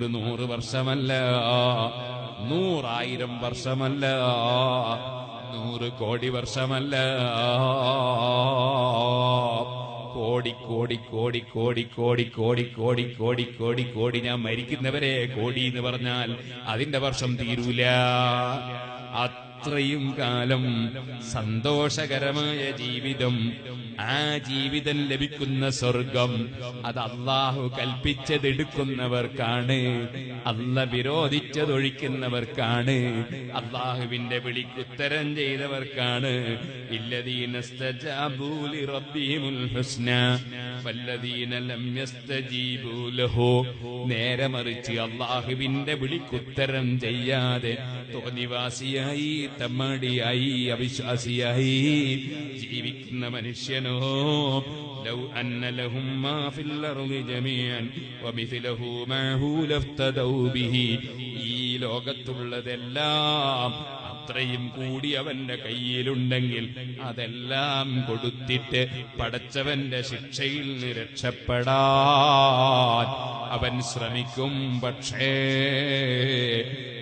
100 വർഷമല്ല, 100,000 വർഷമല്ല, 100 കോടി വർഷമല്ല, കോടി കോടി കോടി കോടി കോടി കോടി കോടി കോടി കോടി കോടി ഞാൻ മരിക്കുന്നവരെ കോടി എന്ന് പറഞ്ഞാൽ അതിന്റെ വർഷം തീരൂല. അത്രയും കാലം സന്തോഷകരമായ ജീവിതം, ആ ജീവിതം ലഭിക്കുന്ന സ്വർഗം അത് അല്ലാഹു കൽപ്പിച്ചതെടുക്കുന്നവർക്കാണ്, അല്ല വിരോധിച്ചതൊഴിക്കുന്നവർക്കാണ്, അല്ലാഹുവിന്റെ വിളിക്കുത്തരം ചെയ്തവർക്കാണ്. ഇല്ലദീന ഇസ്തജാബൂ ലിറബ്ബിഹിമുൽ ഹുസ്ന വല്ലദീന ലം യസ്തജീബൂ ലഹു. നേരെ മറിച്ച് അല്ലാഹുവിന്റെ വിളിക്കുത്തരം ചെയ്യാതെ തോന്നിവാസിയായി, തമ്മാടിയായി, അവിശ്വാസിയായി ജീവിക്കുന്ന മനുഷ്യനോ ലൗ അന്ന ലഹും മാ ഫിൽ അർളി ജമീഅൻ വമിസ്ലഹു മഅഹു ലഫ്തദൗ ബിഹി. ഈ ലോകത്തുള്ളതെല്ലാം അത്രയും കൂടി അവന്റെ കയ്യിലുണ്ടെങ്കിൽ അതെല്ലാം കൊടുത്തിട്ട് പടച്ചവന്റെ ശിക്ഷയിൽ നിന്ന് രക്ഷപ്പെടാൻ അവൻ ശ്രമിക്കും. പക്ഷേ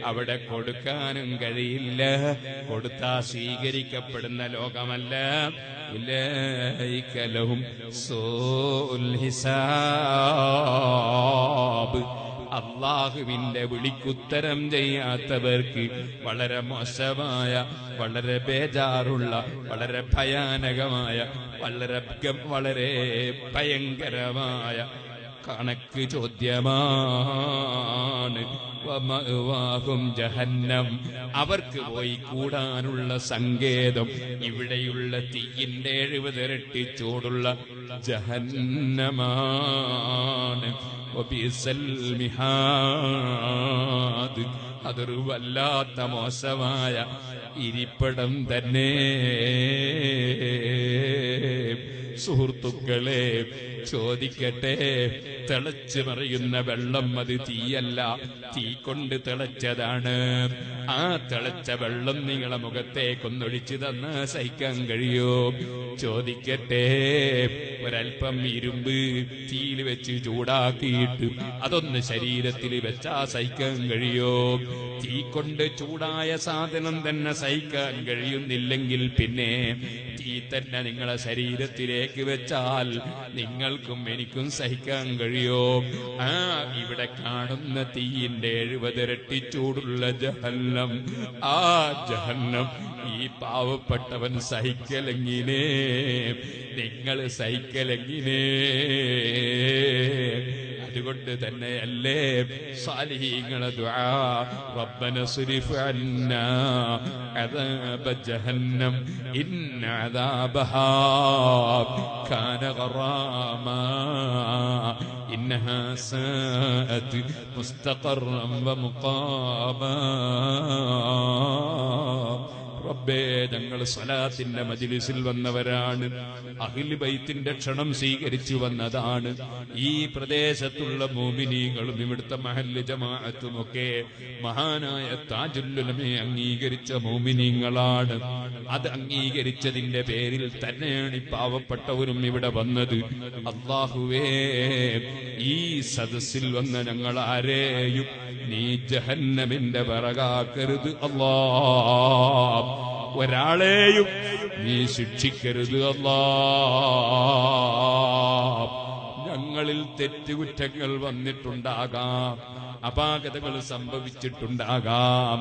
അവിടെ കൊടുക്കാനും കഴിയില്ല. കൊടുത്താ സ്വീകരിക്കപ്പെടുന്ന ലോകമല്ല. ഉലൈക ലഹും സൂഉൽ ഹിസാബ്. അല്ലാഹുവിന്റെ വിളിക്കുത്തരം ചെയ്യാത്തവർക്ക് വളരെ മോശമായ, വളരെ ബേജാറുള്ള, വളരെ ഭയാനകമായ, വളരെ ഭയങ്കരമായ കണക്ക് ചോദ്യമാണ്. വമഅവാഹും ജഹന്നം. അവർക്ക് പോയി കൂടാനുള്ള സങ്കേതം ഇവിടെയുള്ള തീയിന്റെ 70 ഇരട്ടി ചൂടുള്ള ജഹന്നമാണ്. വബിസൽ മിഹാദ്. അതൊരു വല്ലാത്ത മോശമായ ഇരിപ്പിടം തന്നെ. സുഹൃത്തുക്കളെ, ചോദിക്കട്ടെ, തിളച്ചു മറിയുന്ന വെള്ളം അത് തീയല്ല, തീ കൊണ്ട് തിളച്ചതാണ്. ആ തിളച്ച വെള്ളം നിങ്ങളെ മുഖത്തേക്കൊന്നൊഴിച്ചു തന്നാ സഹിക്കാൻ കഴിയോ? ചോദിക്കട്ടെ, ഒരൽപ്പം ഇരുമ്പ് തീയിൽ വെച്ച് ചൂടാക്കിയിട്ട് അതൊന്ന് ശരീരത്തിൽ വെച്ചാ സഹിക്കാൻ കഴിയോ? തീ കൊണ്ട് ചൂടായ സാധനം തന്നെ സഹിക്കാൻ കഴിയുന്നില്ലെങ്കിൽ പിന്നെ തീ തന്നെ നിങ്ങളെ ശരീരത്തിലേക്ക് വെച്ചാൽ നിങ്ങൾക്കും എനിക്കും സഹിക്കാൻ കഴിയോ? ആ ഇവിടെ കാണുന്ന തീയിന്റെ 70 ഇരട്ടി ചൂടുള്ള ജഹന്നം, ആ ജഹന്നം ഈ പാവപ്പെട്ടവൻ സഹിക്കലെങ്ങിനെ, നിങ്ങൾ സഹിക്കലെങ്ങിനെ? അതുകൊണ്ട് തന്നെയല്ലേ സാലിഹീങ്ങളെ ദുആ, റബ്ബന സ്രിഫ് അന്നാ അദാബ ജഹന്നം ഇന്ന അദാബഹാ കാന ഗറാമാ ഇന്നഹാ സാഅത് മുസ്തഖറൻ വമുഖാമാ. റബ്ബേ, ഞങ്ങൾ സ്വലാത്തിന്റെ മജ്ലിസിൽ വന്നവരാണ്, അഹ്ലു ബൈത്തിന്റെ ക്ഷണം സ്വീകരിച്ചു വന്നതാണ്. ഈ പ്രദേശത്തുള്ള മോമിനീങ്ങളും ഇവിടുത്തെ മഹല്ല് ജമാഅത്തുമൊക്കെ മഹാനായ താജുൽ ഉലമയെ അംഗീകരിച്ച മോമിനീങ്ങളാണ്. അത് അംഗീകരിച്ചതിന്റെ പേരിൽ തന്നെയാണ് ഈ പാവപ്പെട്ടവരും ഇവിടെ വന്നത്. അല്ലാഹുവേ, ഈ സദസ്സിൽ വന്ന ഞങ്ങൾ ആരെയും നീ ജഹന്നമിന്റെ വിറകാക്കരുത് അല്ലാഹ്. ഒരാളെയും നീ ശിക്ഷിക്കരുത് അല്ലാഹ്. ഞങ്ങളിൽ തെറ്റുകുറ്റങ്ങൾ വന്നിട്ടുണ്ടാകാം, അപാകതകൾ സംഭവിച്ചിട്ടുണ്ടാകാം,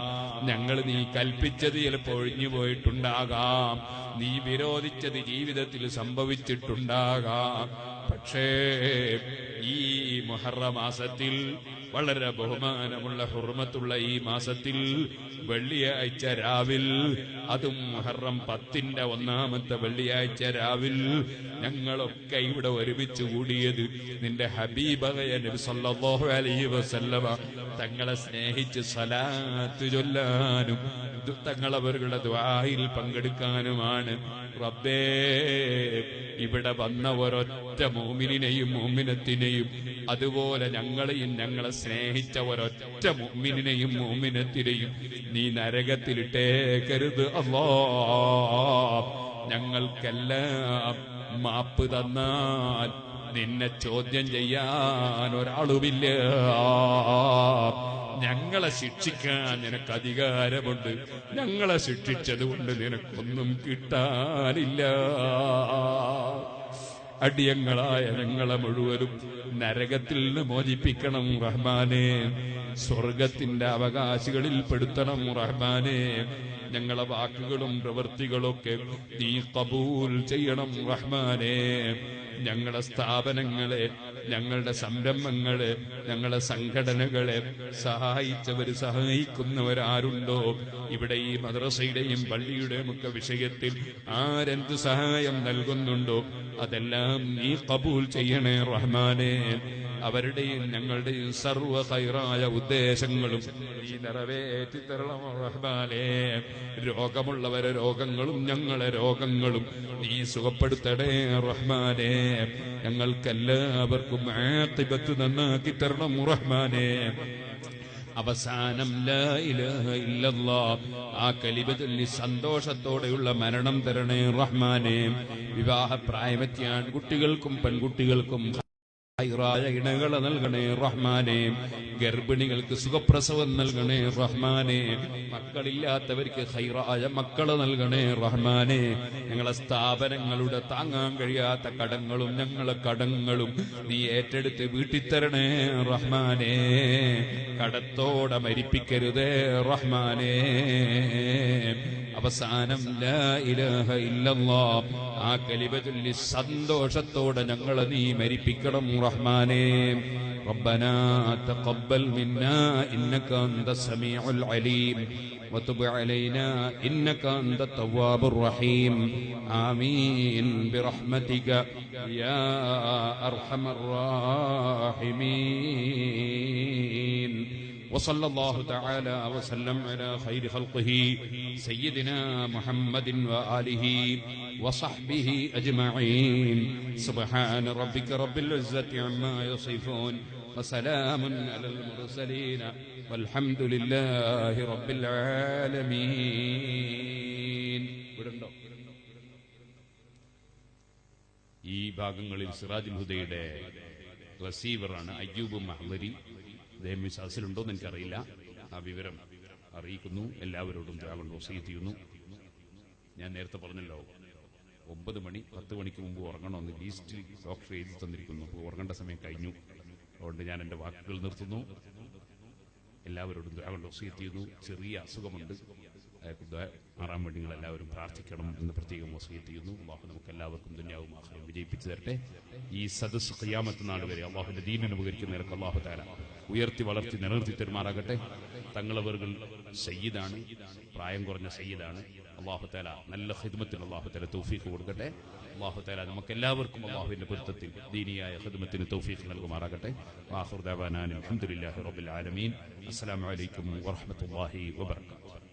ഞങ്ങൾ നീ കൽപ്പിച്ചത് ചിലപ്പോൾ ഒഴിഞ്ഞു പോയിട്ടുണ്ടാകാം, നീ വിരോധിച്ചത് ജീവിതത്തിൽ സംഭവിച്ചിട്ടുണ്ടാകാം. പക്ഷേ ഈ മുഹറം മാസത്തിൽ, വളരെ ബഹുമാനമുള്ള ഹുർമത്തുള്ള ഈ മാസത്തിൽ, വെള്ളിയാഴ്ച രാവിൽ, അതും മുഹറം 10ന്റെ 1ാമത്തെ വെള്ളിയാഴ്ച രാവിൽ ഞങ്ങളൊക്കെ ഇവിടെ ഒരുമിച്ച് കൂടിയത് നിന്റെ ഹബീബായ നബി സല്ലല്ലാഹു അലൈഹി വസല്ലമ തങ്ങളെ സ്നേഹിച്ച് സലാത്ത് ചൊല്ലാനും തങ്ങളവരുടെ ദുആയിൽ പങ്കെടുക്കാനുമാണ്. റബ്ബേ, ഇവിടെ വന്ന ഒരൊറ്റ മുഅ്മിനിനെയും മുഅ്മിനത്തിനെയും, അതുപോലെ ഞങ്ങളെയും ഞങ്ങളെ സ്നേഹിച്ച ഒരൊറ്റ മുഅ്മിനിനെയും മുഅ്മിനത്തിനെയും നീ നരകത്തിലിട്ടേക്കരുത് അല്ലാഹ്. ഞങ്ങൾക്കെല്ലാം മാപ്പ് തന്നാൽ നിന്നെ ചോദ്യം ചെയ്യാൻ ഒരാളുമില്ല. ഞങ്ങളെ ശിക്ഷിക്കാൻ നിനക്ക് അധികാരമുണ്ട്. ഞങ്ങളെ ശിക്ഷിച്ചത് കൊണ്ട് നിനക്കൊന്നും കിട്ടാനില്ല. അടിയങ്ങളായ ഞങ്ങളെ മുഴുവനും നരകത്തിൽ നിന്ന് മോചിപ്പിക്കണം റഹ്മാനെ. സ്വർഗത്തിന്റെ അവകാശികളിൽ പെടുത്തണം റഹ്മാനെ. ഞങ്ങളെ വാക്കുകളും പ്രവൃത്തികളൊക്കെ നീ കബൂൽ ചെയ്യണം റഹ്മാനെ. ഞങ്ങളുടെ സ്ഥാപനങ്ങളെ, ഞങ്ങളുടെ സംരംഭങ്ങളെ, ഞങ്ങളുടെ സംഘടനകളെ സഹായിക്കുന്നവരാരുണ്ടോ ഇവിടെ ഈ മദ്രസയുടെയും പള്ളിയുടെയും ഒക്കെ വിഷയത്തിൽ ആരെന്ത് സഹായം നൽകുന്നുണ്ടോ അതെല്ലാം നീ കബൂൽ ചെയ്യണേ റഹ്മാനെ. അവരുടെയും ഞങ്ങളുടെയും സർവ്വ ഖൈറായ ഉദ്ദേശങ്ങളും നീ നിറവേറ്റി തരണം റഹ്മാനെ. രോഗമുള്ളവരെ രോഗങ്ങളും ഞങ്ങളെ രോഗങ്ങളും നീ സുഖപ്പെടുത്തണേ റഹ്മാനെ. ഞങ്ങൾക്കെല്ലാവർക്കും ആഖിബത്ത് നന്നാക്കി തരണം റഹ്മാനെ. അവസാനം ലാ ഇലാഹ ഇല്ലല്ലാഹ് ആ കലിമത്തിൽ സന്തോഷത്തോടെയുള്ള മരണം തരണേ റഹ്മാനെ. വിവാഹപ്രായമെത്തിയ ആൺകുട്ടികൾക്കും പെൺകുട്ടികൾക്കും ഖൈറായ ഇണകളെ നൽകണേ റഹ്മാനെ. ഗർഭിണികൾക്ക് സുഖപ്രസവം നൽകണേ റഹ്മാനെ. മക്കളില്ലാത്തവർക്ക് ഖൈറായ മക്കളെ നൽകണേ റഹ്മാനെ. ഞങ്ങളെ സ്ഥാപനങ്ങളുടെ താങ്ങാൻ കഴിയാത്ത കടങ്ങളും ഞങ്ങളെ കടങ്ങളും നീ ഏറ്റെടുത്ത് വീട്ടിത്തരണേ റഹ്മാനെ. കടത്തോടെ മരിപ്പിക്കരുതേ റഹ്മാനെ. അവസാനം ലാ ഇലാഹ ഇല്ലല്ലാഹ് ആ കലിമ ചൊല്ലി സന്തോഷത്തോടെ ഞങ്ങളെ നീ മരിപ്പിക്കണം റഹ്മാനെ. ربنا تقبل منا إنك أنت السميع العليم وتب علينا إنك أنت التواب الرحيم آمين برحمتك يا أرحم الراحمين. وصلى الله تعالى وسلم على خير خلقه سيدنا محمد وآله وصحبه أجمعين. سبحان ربك رب العزة عما يصفون وسلام على المرسلين والحمد لله رب العالمين. ഈ ഭാഗങ്ങളിൽ സിറാജുൽ ഹുദയുടെ റിസീവറാണ് അയ്യൂബ് മഹ്ലരി. അദ്ദേഹം വിശ്വാസത്തിലുണ്ടോ എന്ന് എനിക്കറിയില്ല. ആ വിവരം അറിയിക്കുന്നു. എല്ലാവരോടും ദ്വാകൊണ്ട് വസീയത്ത് ചെയ്യുന്നു. ഞാൻ നേരത്തെ പറഞ്ഞല്ലോ 9 മണി 10 മണിക്ക് മുമ്പ് ഉറങ്ങണമെന്ന് ലീസ്റ്റ് ഡോക്ടർ എഴുതി തന്നിരിക്കുന്നു. അപ്പോൾ ഉറങ്ങേണ്ട സമയം കഴിഞ്ഞു. അതുകൊണ്ട് ഞാൻ എൻ്റെ വാക്കുകൾ നിർത്തുന്നു. എല്ലാവരോടും ദ്വാകൊണ്ട് വസീയത്ത് ചെയ്യുന്നു. ചെറിയ അസുഖമുണ്ട്, മാറാൻ വേണ്ടി നിങ്ങൾ എല്ലാവരും പ്രാർത്ഥിക്കണം എന്ന് പ്രത്യേകം വസീയത്ത് ചെയ്യുന്നു. അള്ളാഹു നമുക്ക് എല്ലാവർക്കും ദുനിയാവും ആഖിറവും വിജയിപ്പിച്ചു തരട്ടെ. ഈ സദസ്സ് ഖിയാമത്ത് നാൾ വരെ അള്ളാഹുവിന്റെ ദീനിനെ ഉപകരിക്കുന്ന നിരക്ക് അള്ളാഹു തആല ഉയർത്തി വളർത്തി നിലനിർത്തി തരുമാറാകട്ടെ. തങ്ങളവர்கள் സയ്യിദാണ്, പ്രായം കുറഞ്ഞ സയ്യിദാണ്. അള്ളാഹു തആല നല്ല ഖിദ്മത്തിന് അള്ളാഹു തആല തൗഫീഖ് കൊടുക്കട്ടെ. അള്ളാഹു തആല നമുക്ക് എല്ലാവർക്കും അള്ളാഹുവിന്റെ പൊരുത്തത്തിൽ ദീനിയായ ഖിദ്മത്തിന് തൗഫീഖ് നൽകുമാറാകട്ടെ. ആഖിറു ദഅവാനാ അൽഹംദുലില്ലാഹി റബ്ബിൽ ആലമീൻ. അസ്സലാമു അലൈക്കും വറഹ്മത്തുള്ളാഹി വബറകാതുഹു.